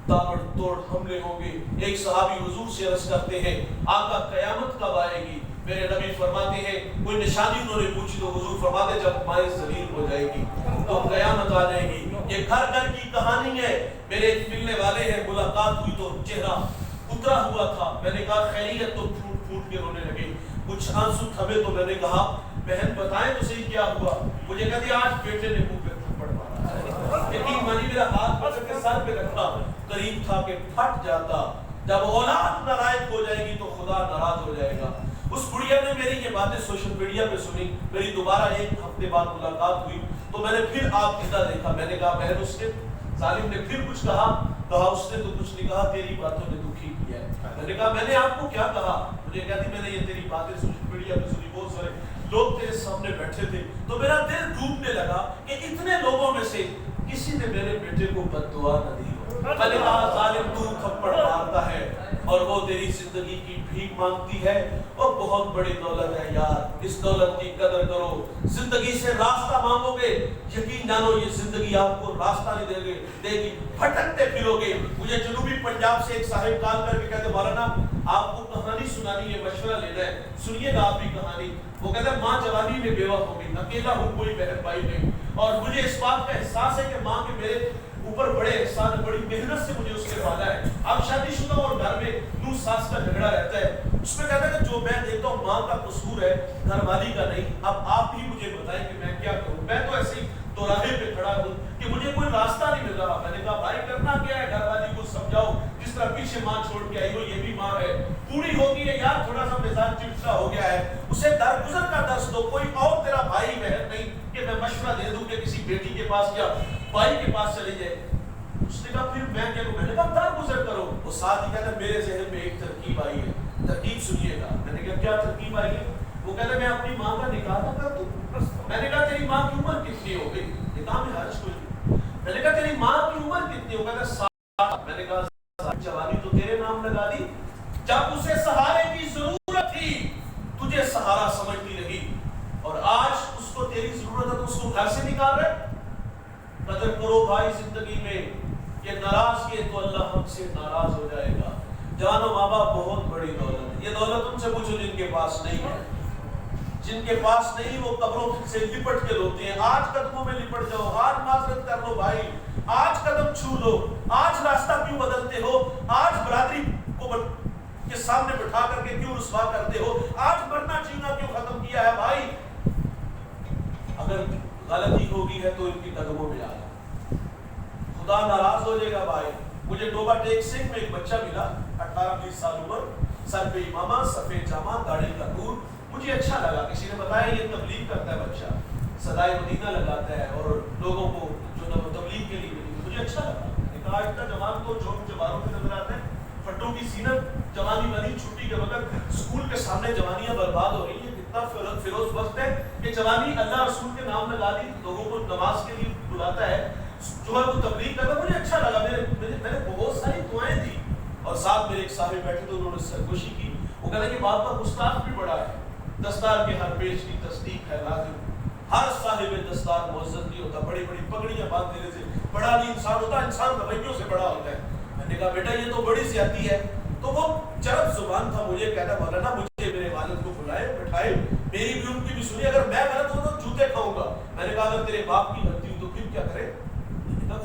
تابڑ توڑ حملے ہوں گے۔ ایک صحابی حضور سے عرض کرتے ہیں آقا قیامت کب آئے گی؟ میرے نبی فرماتے ہیں کوئی نشانی انہوں نے پوچھی تو حضور فرماتے جب مائیں ذلیل ہو جائے گی تو قیامت آ جائے گی۔ یہ گھر گھر کی کہانی ہے۔ میرے ایک ملنے والے ہیں، ملاقات ہوئی تو چہرہ اترا ہوا تھا، میں نے کہا خیریت؟ تو پھوٹ پھوٹ کے رونے لگے، کچھ آنسو تھمے تو میں نے کہا بہن بتائیں تو صحیح کیا ہوا؟ مجھے کہتی آج بیٹے نے منہ پہ تھپڑ مارا۔ یقین مانی میرا ہاتھ پکڑ کے سر پہ رکھا، قریب تھا کہ پھٹ جاتا۔ جب اولاد ناراض ہو جائے گی تو خدا ناراض ہو جائے گا۔ اس بڑھیا نے میری یہ باتیں سوشل میڈیا پہ سنی، میری دوبارہ ایک ہفتے بعد ملاقات ہوئی تو میں نے پھر آپ جدہ دیکھا، میں نے کہا بہن اس نے ظالم نے پھر کچھ کہا اس نے تو کچھ نہیں کہا، تیری باتوں نے دکھی کیا ہے۔ میں نے کہا میں نے آپ کو کیا کہا؟ مجھے کہتی میں نے یہ تیری باتیں سوشل میڈیا پہ سنی، بہت سارے لوگ تیرے سامنے بیٹھے تھے تو میرا دل ڈوبنے لگا کہ اتنے لوگوں میں سے کسی نے میرے بیٹے کو بد دعا نہ دی ہو۔ میں نے کہا ظالم تو تھپڑ مارتا ہے اور وہ تیری زندگی کی بھیک مانگتی ہے، اور بہت بڑی دولت ہے یار، اس دولت کی قدر کرو۔ زندگی سے راستہ مانگو گے، یقین جانو یہ زندگی آپ کو راستہ نہیں دے گی، بھٹکتے پھرو گے۔ مجھے جنوبی پنجاب سے ایک صاحب کال کر کے کہتے مولانا آپ کو کہانی سنانی ہے، مشورہ لینا ہے، سنیے گا آپ بھی کہانی۔ وہ کہتا ہے ماں جوانی میں بیوہ ہو گئی، اکیلا ہوں، کوئی بہن بھائی نہیں، اور مجھے اس بات کا احساس ہے کہ ماں کے میرے اوپر بڑے احسان، بڑی محنت سے مجھے اس نے پالا ہے۔ اب شادی شدہ اور گھر میں نو ساس کا جھگڑا رہتا ہے، اس میں کہتا ہے کہ جو میں دیکھتا ہوں ماں کا قصور ہے، گھر والی کا نہیں۔ اب آپ ہی مجھے بتائیں کہ میں کیا کروں؟ میں تو ایسے ہی دوراہے پہ کھڑا ہوں کہ مجھے کوئی راستہ نہیں مل رہا۔ میں نے کہا بھائی کرنا کیا ہے؟ گھر والی کو سمجھاؤ، جس طرح پیچھے ماں چھوڑ کے آئی ہو، یہ بھی ماں ہے، پوری ہو گئی ہے یار، تھوڑا سا مزاج چڑچڑا ہو گیا ہے، اسے درگزر کا درس دو، کوئی اور تیرا بھائی بہن نہیں کہ میں مشورہ دے دوں کہ کسی بیٹی کے پاس یا بھائی کے پاس چلی جائے۔ اس نے کہا پھر میں کیا کروں؟ میں نے کہا درگزر کرو۔ وہ ساتھ ہی کہتا ہے میرے ذہن میں ایک ترکیب آئی ہے، ترکیب سنیے گا۔ میں نے کہا کیا ترکیب آئی ہے؟ وہ کہتا ہے میں اپنی ماں کا نکاح نہ کر دوں۔ میں نے کہا تیری ماں کی عمر کتنی ہو گئی؟ نکاح میں حرج کوئی نہیں۔ میں نے کہا تیری ماں کی عمر کتنی ہو؟ کہتا ہے 60۔ میں نے کہا جوانی تو تیرے نام لگا دی، جب اسے سہارے کی ضرورت تھی تجھے سہارا سمجھتی رہی، اور آج اس کو تیری ضرورت ہے تو اس کو گھر سے نکال رہے۔ قدر کرو بھائی زندگی میں، یہ ناراض کیے تو اللہ ہم سے ناراض ہو جائے گا۔ جانو ماں باپ بہت بڑی دولت ہے، یہ دولت ان سے پوچھو جن کے پاس نہیں ہے۔ جن کے پاس نہیں وہ قبروں سے لپٹ کے روتے ہیں۔ آج قدموں میں لپٹ جاؤ، آج معذرت کر لو بھائی، آج قدم چھو لو، آج راستہ کیوں بدلتے ہو؟ آج برادری کو کے سامنے بٹھا کر کے کیوں رسوا کرتے ہو؟ آج مرنا جینا کیوں ختم کیا ہے بھائی؟ اگر غلطی ہوگی ہے تو ان کی قدموں میں آ جاؤ، خدا ناراض ہو جائے گا بھائی۔ مجھے ڈوبا ٹیک سنگھ میں ایک بچہ ملا، 18-20 سال عمر، سر پہ امامہ، سفید جامہ، داڑھی کا نور۔ مجھے اچھا لگا، کسی نے بتایا یہ تبلیغ کرتا ہے بچہ، صدائے مدینہ لگاتا ہے اور لوگوں کو جو تبلیغ کے لیے ملی۔ مجھے اچھا لگا، کہا اتنا جوان تو جو جوانوں میں نظر آتے ہیں، پھٹوں کی سینت جوانی بنی، چھٹی کے وقت اسکول کے سامنے جوانیاں برباد ہو رہی ہیں۔ کتنا فیروز وقت ہے کہ جوانی اللہ رسول کے نام لگا دی، لوگوں کو نماز کے لیے بلاتا ہے، جو ہے وہ تبلیغ کرتا ہے۔ مجھے اچھا لگا، میں نے بہت ساری دعائیں دی، اور ساتھ میرے ایک صاحب بیٹھے تو انہوں نے سرگوشی کی۔ وہ کہتے ہیں کہ باپ کا گستاخ بھی بڑا ہے، دستار کے ہر پیش کی تصدیق ہے لازم، ہر صاحب دستار معزز نہیں ہوتا، بڑی بڑی پگڑیاں باندھ دینے سے بڑا نہیں انسان ہوتا، انسان رویوں سے بڑا ہوتا ہے۔ میں نے کہا بیٹا یہ تو بڑی زیادتی ہے۔ تو وہ چرب زبان تھا، مجھے کہتا مولانا مجھے میرے والد کو بلائے بٹھائے، میری بھی ان کی بھی سنی، اگر میں غلط ہوں تو جوتے کھاؤں گا۔ میں نے کہا اگر تیرے باپ کی غلطی ہو تو پھر کیا کرے؟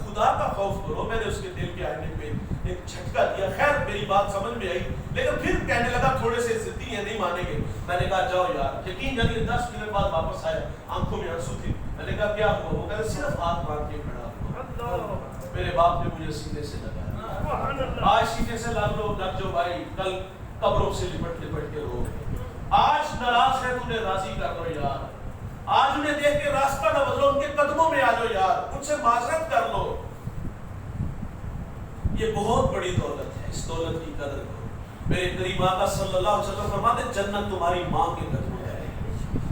خدا کا خوف کرو۔ میں نے اس کے دل کے آئینے پہ ایک جھٹکا دیا، خیر میری بات سمجھ میں آئی، لیکن پھر کہنے لگا تھوڑے سے ضدی ہیں، نہیں مانیں گے۔ میں نے کہا جاؤ یار، یقین جانیے 10 منٹ بعد واپس آیا، آنکھوں میں آنسو تھی۔ میں نے کہا کیا ہوا؟ وہ کہتے صرف ہاتھ مار کے کھڑا ہوا، میرے باپ نے مجھے سینے سے لگایا۔ آج سینے سے لگ جاؤ بھائی، کل قبروں سے لپٹ کے رو۔ آج ناراض ہے تمہیں راضی کر لو یار، آج انہیں دیکھ کے راستہ نہ بدلو، ان کے قدموں میں آ جاؤ یار، ان سے معذرت کر لو۔ یہ بہت بڑی دولت ہے، اس دولت کی قدر کرو۔ میرے قریب آقا صلی اللہ علیہ وسلم فرماتے جنت تمہاری ماں کے قدموں میں ہے،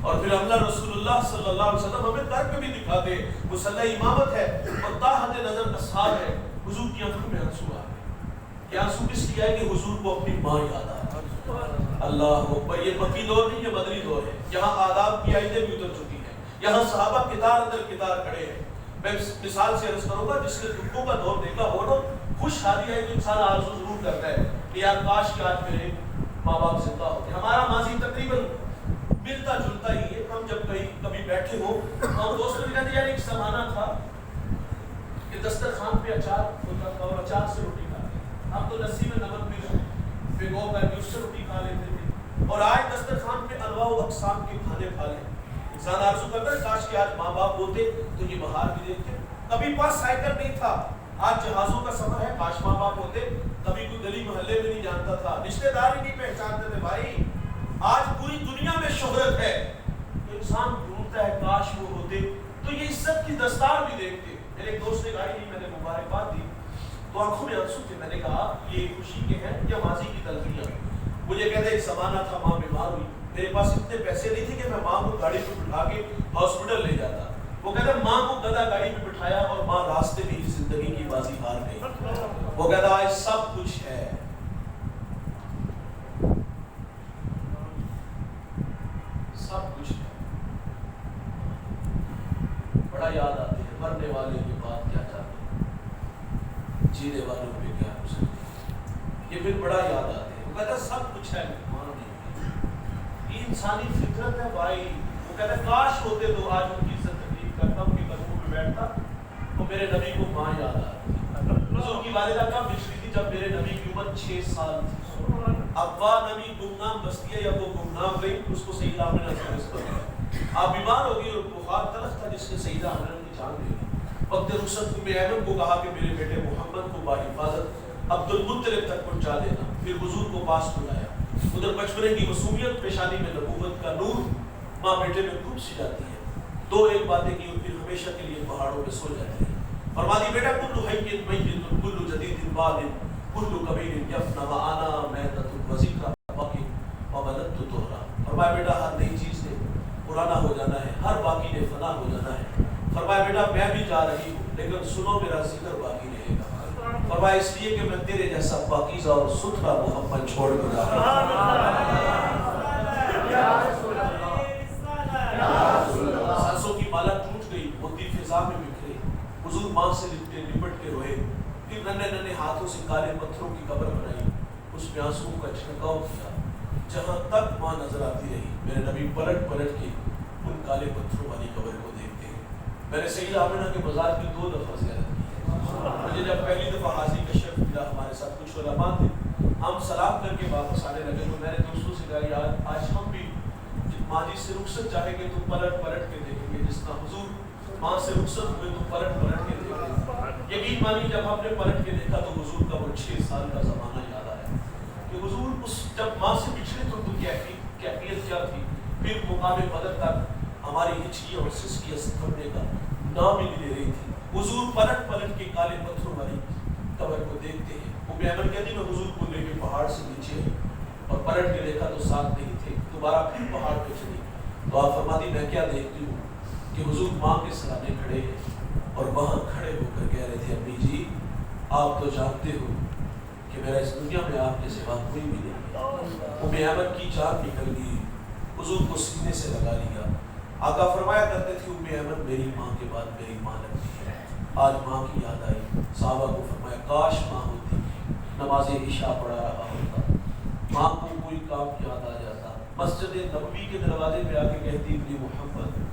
اور پھر اللہ رسول اللہ صلی اللہ علیہ وسلم ہمیں ترک بھی دکھاتے، مصلی امامت ہے اور تاحت نظر اصحاب ہے، حضور کی آنکھوں میں آنسو آ گئے کہ آنسو کس لیے آئے کہ حضور کو اپنی ماں یاد آ رہی۔ اللہ اکبر، یہ مکی دور نہیں، یہ مدنی دور ہے، یہاں آداب کی آیتیں بھی اتر چکی ہیں، یہاں صحابہ کتار اندر کتار کھڑے ہیں۔ میں مثال سے عرض کروں گا، جس نے دکھوں کا دور دیکھا ہو نا، خوش حالی ہے تو انسان آرزو ضرور کرتا ہے کہ یار کاش کہ آج میرے ماں باپ زندہ ہوتے۔ ہمارا ماضی تقریباً ملتا جلتا ہی ہے، ہم جب کبھی بیٹھے ہوں اور دوستوں نے کہا یار ایک زمانہ تھا کہ دسترخوان پہ اچار ہوتا تھا اور اچار سے روٹی کھاتے تھے، ہم تو لسی میں نمک بھی بھگو کر کے اس سے روٹی کھا لیتے تھے، اور آج دسترخوان پہ انواع و اقسام کے کھانے پھا لیں۔ انسان آرزو کرتا ہے کاش کہ آج ماں باپ ہوتے تو یہ بہار بھی دیکھتے۔ کبھی پاس سائیکل نہیں تھا، آج جہازوں کا سفر ہے، کاش ماں باپ ہوتے، کبھی کوئی گلی محلے میں نہیں جانتا تھا، رشتہ دار ہی نہیں پہچانتے تھے۔ بھائی آج پوری دنیا میں شہرت ہے تو انسان ڈھونڈتا ہے کاش وہ ہوتے تو یہ عزت کی دستار بھی دیکھتے۔ میرے ایک دوست نے کہا نہیں، میں نے مبارکباد دی تو آنکھوں میں آنسو تھے۔ میں نے کہا یہ خوشی کے ہیں یا ماضی کی تلخیاں؟ مجھے کہتے ایک زمانہ تھا ماں بیمار ہوئی، میرے پاس اتنے پیسے نہیں تھے کہ میں ماں کو گاڑی پہ بٹھا کے ہاسپٹل لے جاتا۔ وہ کہتا ماں کو گدا گاڑی پہ بٹھایا اور ماں راستے میں ہی زندگی کی بازی ہار گئی۔ وہ کہتا آج سب کچھ ہے، سب کچھ ہے، بڑا یاد آتے ہیں مرنے والے کے بعد کیا چاہتے ہیں، جینے والوں پہ کیا گزرتے، یہ پھر بڑا یاد آتے ہیں۔ وہ کہتا سب کچھ ہے، ماں نہیں، یہ انسانی فطرت ہے بھائی۔ وہ کہتا کاش ہوتے تو آج ان کی عزت تقریب کرتا، ان کے قدموں پہ بیٹھتا، اور میرے نبی کو ماں یاد آ رہی تھی۔ حضور کی والدہ کب بچھڑی تھی؟ جب میرے نبی کی عمر 6 سال تھی۔ ابا نبی گمنام بستی ہے یا وہ گمنام گئی، اس کو سیدہ آمنہ سے رزق دیا۔ آپ بیمار ہو گئی اور بخار تلخ تھا جس نے سیدہ آمنہ کی جان لے لی۔ وقت رخصت ام ایمن کو کہا کہ میرے بیٹے محمد کو باحفاظت عبد المطلب تک پہنچا دینا، پھر حضور کو پاس بلایا۔ ادھر بچپنے کی معصومیت، پیشانی میں نبوت کا نور، ماں بیٹے میں خوب سی جاتی ہے۔ دو ایک باتیں کی اور پھر ہمیشہ کے لیے پہاڑوں میں سو جاتی ہے۔ فرما دی بیٹا کل حی میت کل جدید باد کل کبیر یفنی وانا میتۃ وذکر باقی وولدت طہرا۔ فرمایا بیٹا ہر نئی چیز نے پرانا ہو جانا ہے، ہر باقی نے فنا ہو جانا ہے۔ فرمایا بیٹا میں بھی جا رہی ہوں لیکن سنو میرا ذکر باقی رہے گا۔ فرمایا اس لیے کہ میں تیرے جیسا پاکیزہ اور ستھرا محمد چھوڑ کر جا رہا ہوں۔ سانسوں کی مالا ٹوٹ گئی، موتی فضا میں بکھرے، حضور ماں سے لپٹ کے روئے، پھر ننھے ننھے ہاتھوں سے کالے پتھروں کی قبر بنائی، اس میں آنسوؤں کا چھڑکاؤ کیا۔ جہاں تک ماں نظر آتی رہی میرے نبی پلٹ پلٹ کے ان کالے پتھروں والی قبر کو دیکھتے ہیں۔ میں نے سیدہ آمنہ کے مزار کی 2 دفعہ زیارت کی ہے۔ مجھے جب پہلی دفعہ حاضری کا شرف ملا، ہمارے ساتھ کچھ علماء تھے، ہم سلام کر کے واپس آنے لگے تو میں نے دوستوں سے کہا یار آج ہم بھی ماضی سے رخصت چاہیں گے تو پلٹ پلٹ کے دیکھیں گے، جس طرح حضور ماں سے رخصت ہوئے تو پلٹ پلٹ کے دیکھیں گے۔ یقین مانی جب ہم نے پلٹ کے دیکھا تو حضور کا وہ 6 سال کا زمانہ یاد آیا کہ حضور اس جب ماں سے بچھڑے تو کیفیت کیا تھی۔ پھر مقام بدر تک ہماری ہچکی اور سسکیاں تھمنے کا نام ہی نہیں لے رہی تھی۔ حضور پلٹ پلٹ کے کالے پتھروں والی قبر کو دیکھتے ہیں۔ ام ایمن کہتی میں حضور کو لے کے پہاڑ سے نیچے اور پلٹ کے دیکھا تو ساتھ نہیں تھے، دوبارہ پھر پہاڑ پہ چلی تو آپ فرماتی میں کیا دیکھتی ہوں کہ حضور ماں کے سرانے کھڑے ہیں اور وہاں کھڑے ہو کر کہہ رہے تھے امی جی آپ تو جانتے ہو کہ میرا اس دنیا میں آپ کے سوا کوئی بھی نہیں۔ ام ایمن کی جان نکل گئی، حضور کو سینے سے لگا لیا۔ آقا فرمایا کرتے تھے ام ایمن میری ماں کے بعد میری ماں لگتی ہے۔ آج ماں کی یاد آئی، صحابہ کو فرمایا کاش ماں ہوتی، نماز عشاء پڑھا رہا ہوتا، ماں کو کوئی کام یاد آ جاتا، مسجد نبوی کے دروازے پہ آ کے کہتی ابن محمد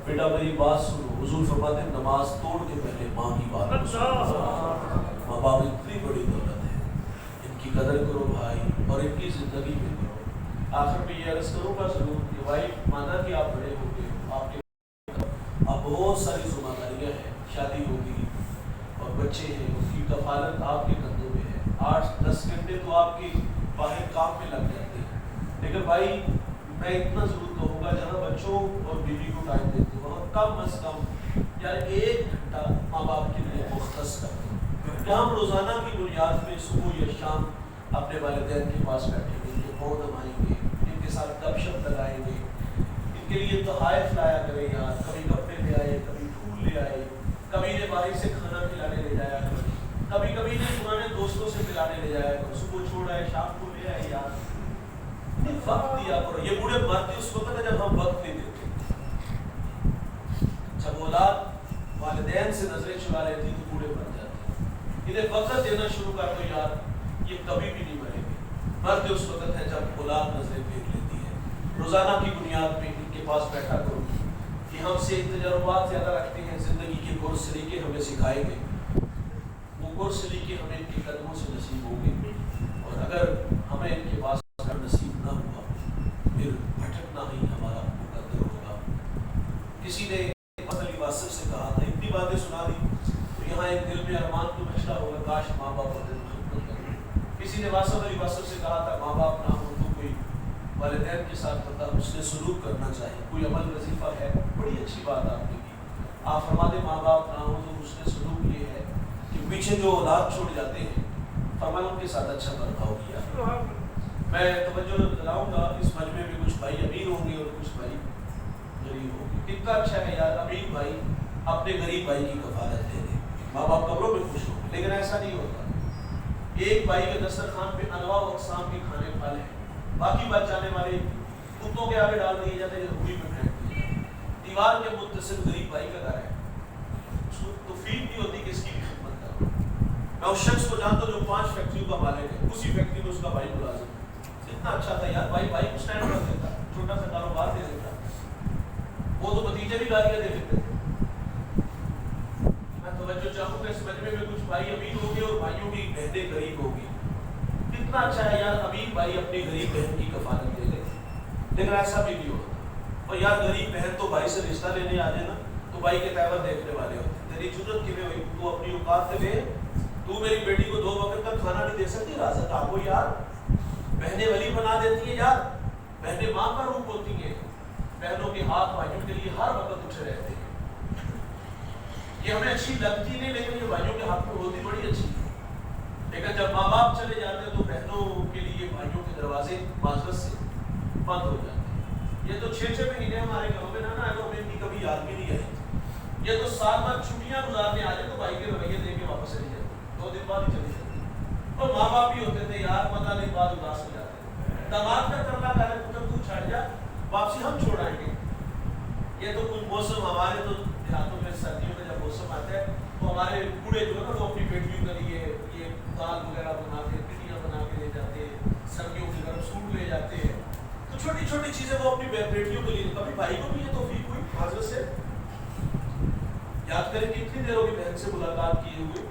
بیٹا میری بات سنو۔ حضور فرماتے نماز توڑ کے پہلے ماں کی بات سنو۔ ماں باپ اتنی بڑی دولت ہے، ان کی قدر کرو بھائی اور ان کی زندگی میں کرو۔ آخر میں یہ عرض کروں گا ضرور کہ بھائی مانا کہ آپ بڑے ہو گئے، آپ کے اب بہت ساری ذمہ داریاں ہیں، شادی ہوگی اور بچے ہیں، اس کی کفالت آپ کے کندھوں میں ہے۔ 8-10 گھنٹے تو آپ کی باہر کام میں لگ جاتے ہیں، لیکن بھائی میں اتنا ضرور کہوں گا جہاں بچوں اور بیوی کو ٹائم دیتے ہو وہاں کم از کم یار 1 گھنٹہ ماں باپ کے لیے مختص کر دو کہ ہم روزانہ کی بنیاد پہ صبح یا شام اپنے والدین کے پاس بیٹھیں گے، یہ فون دمائیں گے، ان کے ساتھ گپ شپ لگائیں گے، ان ان کے لیے تحائف لایا کرے یار، کبھی کپڑے لے آئے، کبھی پھول لے آئے، کبھی نے باہر سے کھانا کھلانے لے جایا کرو، کبھی نے پرانے دوستوں سے ملانے لے جایا کرو، صبح چھوڑ آئے شام کو لے آئے یار، وقت دیا کرو. یہ بوڑھے مرتے اس وقت ہے جب ہم وقت نہیں دیتے. جب اولاد والدین سے نظریں چرا لیتی تو بوڑھے مر جاتے. انہیں وقت دینا شروع کر دو یار، یہ کبھی بھی نہیں مریں گے. مرتے اس وقت ہے جب اولاد نظریں پھینک لیتی ہے. روزانہ کی بنیاد پہ ان کے پاس بیٹھا کرو کہ ہم سے تجربات زیادہ رکھتے ہیں، زندگی کے غور سلیقے ہمیں سکھائے گئے، وہ غور سلیقے ہمیں ان کے قدموں سے نصیب ہوں گے. اور اگر ہمیں ان کے پاس نصیب نہ ہوا پھر بھٹکنا ہی ہمارا مقدر ہوگا. کسی نے علی واسف سے کہا تھا، اتنی باتیں سنا دی تو یہاں ایک دل میں ارمان تو بچتا ہوگا کاش ماں باپ ہوتے تو خدمت کریں. کسی نے علی واسف سے کہا تھا ماں باپ نہ ہو تو کوئی والدین کے ساتھ بندہ حسن سلوک کرنا چاہیے، کوئی عمل وظیفہ ہے. بڑی اچھی بات آپ نے کی. آپ فرماتے ماں باپ نہ ہو تو حسن سلوک یہ ہے کہ پیچھے جو اولاد چھوڑ جاتے ہیں فرمایا ان کے ساتھ اچھا برتاؤ کیا. میں توجہ دلاؤں گا اس مجمع میں کچھ بھائی امیر ہوں گے اور کچھ بھائی غریب ہوں گے. کتنا اچھا ہے یار امیر بھائی اپنے غریب بھائی کی کفالت دے دے، ماں باپ قبروں میں خوش ہوں گے. لیکن ایسا نہیں ہوتا. ایک بھائی کے دسترخوان پہ انواع و اقسام کے کھانے پھل ہیں، باقی بچ جانے والے کتوں کے آگے ڈال دیے جاتے ہیں، روئی پہ پھینک دیے جاتے ہیں. دیوار کے متصل غریب بھائی کا گھر ہے، اس کو توفیق نہیں ہوتی کہ اس کی بھی خدمت کرو. میں اس شخص کو جانتا ہوں جو 5 فیکٹریوں کا مالک ہے، اسی فیکٹری میں اس کا بھائی ملازم ہے. اتنا اچھا تھا یار، بھائی کو سٹینڈ کر دیتا، چھوٹا سا کاروبار دے دیتا. وہ تو بھتیجے بھی گالیاں دے دیتے تھے. میں توجہ چاہوں گا اس مجمع میں کچھ بھائی امیر ہوں گے اور بھائیوں کی بہنیں غریب ہوں گی. کتنا اچھا ہے یار امیر بھائی اپنی غریب بہن کی کفالت دے لے. لیکن ایسا بھی نہیں ہوتا. اور یار غریب بہن تو بھائی سے رشتہ لینے آ جائے نا تو بھائی کے تیور دیکھنے والے ہوتے. تیری ضرورت کیوں ہوئی؟ تو اپنی اوقات سے لے، تو میری بیٹی کو 2 وقت کا کھانا نہیں دے سکتی، راضت آپ کو یار. بہنیں ولی بنا دیتی ہیں یار، بہنیں ماں کا روپ ہوتی ہیں. بہنوں کے ہاتھ بھائیوں کے لیے ہر وقت اٹھے رہتے ہیں. یہ ہمیں اچھی لگتی نہیں لیکن یہ بھائیوں کے ہاتھ میں ہوتی بڑی اچھی ہے. لیکن جب ماں باپ چلے جاتے ہیں تو بہنوں کے لیے بھائیوں کے دروازے معذرت سے بند ہو جاتے ہیں. یہ تو 6 مہینے ہمارے گھروں میں نہ آئے تو ہمیں ان کی کبھی یاد بھی نہیں آئی. یہ تو سال بعد چھٹیاں گزارنے آ جائے تو بھائی کے رویے دے کے واپس چلی جاتی، 2 دن بعد ہی چلی جاتی. اور ماں باپ بھی ہوتے تھے یار 15 دن بعد اداس ہو جاتے. داماد کا کرنا پہلے پوچھا تو چھڑ جا، واپسی ہم چھوڑائیں گے. یہ تو کچھ موسم ہمارے تو دیہاتوں میں سردیوں میں جب موسم آتا ہے تو ہمارے بوڑھے جو ہے نا وہ اپنی بیٹیوں کے لیے یہ دال وغیرہ بنا کے پٹیاں بنا کے لے جاتے ہیں، سردیوں کے گرم سوٹ لے جاتے ہیں. تو چھوٹی چھوٹی چیزیں وہ اپنی بیٹیوں کے لیے. کبھی بھائی کو بھی یہ توفیق ہوئی حاضر سے یاد کریں کہ اتنی دیر ہوگی بہن سے ملاقات کیے ہوئے،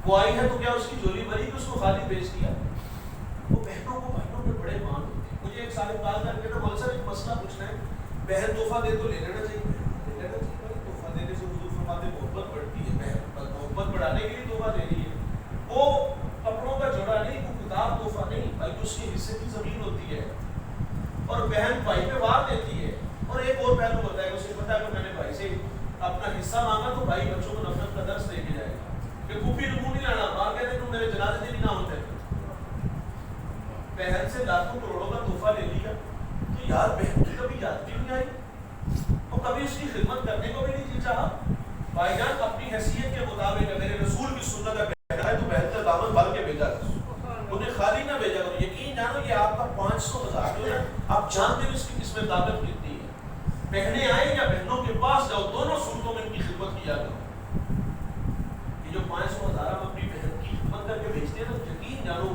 وہ آئی ہے تو کیا اس کی جولی بھری کہ اس کو خالی بیچ دیا؟ وہ بہنوں کو بھائیوں پہ بڑے مان ہوتے ہیں. مجھے ایک صاحب کال کر کے نا مول صاحب ایک مسئلہ پوچھنا ہے، بہن تحفہ دے تو لے لینا چاہیے. لے لینا چاہیے. تحفہ دینے سے حضور فرماتے محبت بڑھتی ہے. بہن محبت بڑھانے کے لیے تحفہ دے رہی ہے. وہ کپڑوں کا جوڑا نہیں، وہ کتاب تحفہ نہیں، بلکہ اس کے حصے کی زمین ہوتی ہے. اور بہن بھائی پہ وار دیتی ہے. اور ایک اور پہلو ہوتا ہے، اسے پتا ہے کہ میں نے بھائی سے اپنا حصہ مانگا تو بھائی بچوں کو نفرت کا درس دے کے جائے گا کہ پھوپھی نمو نہیں لانا، ماں کہتے تم میرے جنازے دن ہی نہ ہوتے. بہن سے لاکھوں کروڑوں کا تحفہ لے لیا تو یار بہن کی کبھی یاد بھی نہیں آئی اور کبھی اس کی خدمت کرنے کو بھی نہیں جی چاہا. بھائی جان اپنی حیثیت کے مطابق میرے رسول کی سنت ہے بہن ہے تو بہن کا دامن بھر کے بھیجا کرو، انہیں خالی نہ بھیجا کرو. یقین جانو یہ آپ کا 500,000 جو ہے آپ جانتے ہیں اس کی کس میں طاقت کتنی ہے. بہنیں آئیں یا بہنوں کے پاس جاؤ، دونوں صورتوں میں ان کی خدمت کیا کرو. یہ جو 500,000 ہم اپنی بہن کی خدمت کر کے بھیجتے ہیں نا، یقین جانو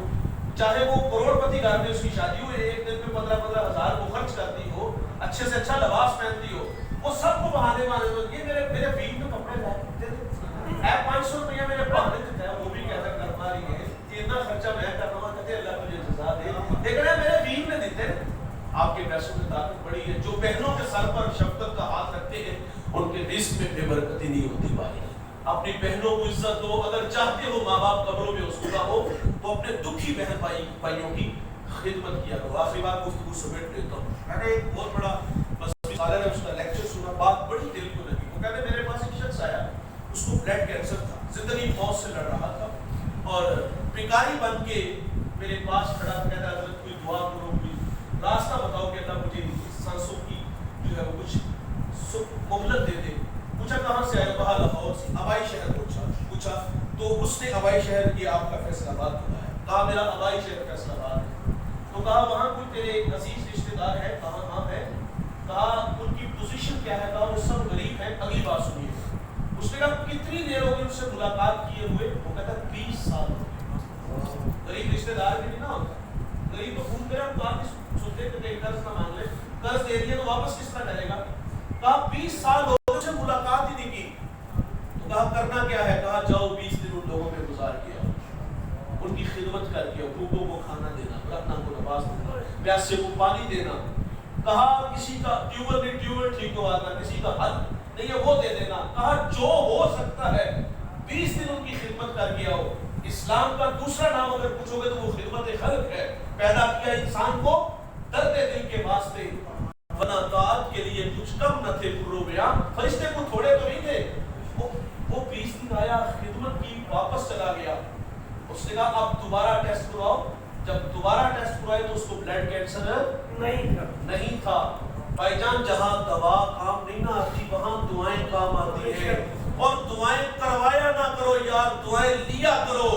چاہے وہ کروڑ پتی گھر میں اس کی شادی ہو، ایک دن میں 15,000 وہ خرچ کرتی ہو، اچھے سے اچھا لباس پہنتی ہو، وہ سب کو بہانے مانے دو یہ میرے بیوی کے کپڑے لائے اے 500 روپیہ میرے بہانے دیتا ہے. وہ بھی کہتا کرما رہی ہے کہ اتنا خرچہ میں کر رہا ہوں، کہتے اللہ مجھے جزا دے. لیکن میرے بیوی نے دیتے آپ کے پیسوں میں طاقت بڑی ہے. جو بہنوں کے سر پر شفقت کا ہاتھ رکھتے ہیں ان کے رزق میں بے برکتی نہیں ہوتی. بھائی اپنی بہنوں کو عزت دو. اگر چاہتے ہو ماں باپ قبروں میں اسکتا ہو تو اپنے دکھی بہن بھائیوں کی خدمت کیا کرو. آخری بات گفتگو سمیٹ لیتا ہوں. میں نے ایک بہت بڑا سالہ نے اس کا لیکچر سنا، بات بڑی دل کو لگی. وہ کہتے میرے پاس ایک شخص آیا، اس کو بلڈ کینسر تھا، زندگی موت سے لڑ رہا تھا اور پکاری بن کے میرے پاس کھڑا کہتا حضرت کوئی دعا کرو، کوئی راستہ بتاؤ کہ اللہ مجھے جو ہے وہ کچھ مہلت دے دے. پوچھا کہاں سے آئے؟ کہا لاہور سے. آبائی شہر پوچھا تو اس نے آبائی شہر یہ آپ کا فیصل آباد بتایا. کہا میرا آبائی شہر فیصل آباد ہے. تو کہا وہاں کوئی تیرے عزیز رشتے دار ہے؟ کہا ہاں ہے. کہا ان کی پوزیشن کیا ہے؟ کہا وہ سب غریب ہیں. اگلی بات سنیے. اس نے کہا کتنی دیر ہو گئی ان سے ملاقات کیے ہوئے؟ وہ کہتا 20 سال ہو گئے. غریب رشتے دار بھی نہیں نہ ہوتا. غریب تو گھوم کر ہم بات سنتے کہ قرض نہ مانگ لے، قرض دے دیا تو واپس کس طرح کرے گا؟ کہا 20 سال ہو گئے سے ملاقات ہی نہیں کی. تو کہا کرنا کیا ہے؟ کہا جاؤ 20 دن ان لوگوں میں گزار کے آؤ، ان کی خدمت کر کے بھوکوں کو کھانا دینا، رکھنا کو نواز دینا، پیاسے کو پانی دینا. کہا کسی کا ٹیوبل ٹھیک ہوا تھا، کسی کا حل نہیں ہے وہ دے دینا. کہا جو ہو سکتا ہے 20 دن ان کی خدمت کر کے آؤ. اسلام کا دوسرا نام اگر پوچھو گے تو وہ خدمت خلق ہے. پیدا کیا انسان کو درد دل کے واسطے، ورنہ طاعت کے لیے کچھ کم نہ تھے پرو بیان. فرشتے کو تھوڑے تو نہیں تھے. وہ 20 دن آیا، خدمت کی، واپس چلا گیا. اس نے کہا اب دوبارہ ٹیسٹ کرواؤ. جب دوبارہ ٹیسٹ کروائے تو اس کو بلڈ کینسر نہیں تھا. بھائی جان جہاں دوا کام نہیں نہ آتی وہاں دعائیں کام آتی ہیں. اور دعائیں کروایا نہ کرو یار، دعائیں لیا کرو.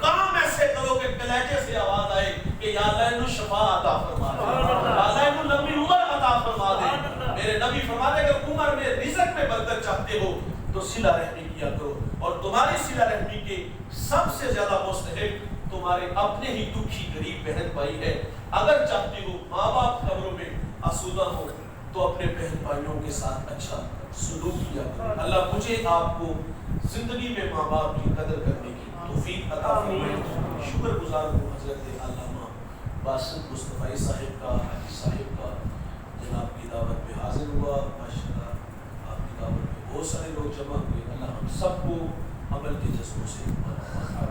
کام ایسے کرو کہ کلیجے سے آواز آئے کہ یا اللہ انہوں شفا عطا فرما دے، یا اللہ انہوں لمبی عمر عطا فرما دے. میرے نبی فرماتے کہ عمر میں رزق میں برکت چاہتے ہو تو صلہ رحمی کیا کرو. اور تمہاری صلہ رحمی کے سب سے زیادہ مستحق تمہارے اپنے ہی دکھی غریب بہن بھائی ہے. اگر چاہتے ہو ماں باپ قبروں میں آسودہ ہو تو اپنے بہن بھائیوں کے ساتھ اچھا سلوک کیا کرو. اللہ مجھے آپ کو زندگی میں ماں باپ کی قدر کرنے کی توفیق عطا فرمائے. شکر گزار ہوں حضرت علامہ باسط مصطفی صاحب کا، حاجی صاحب کا. جناب کی دعوت پہ حاضر ہوا. ماشاءاللہ آپ کی دعوت پہ بہت سارے لوگ جمع ہوئے. اللہ ہم سب کو عمل کے جذبوں سے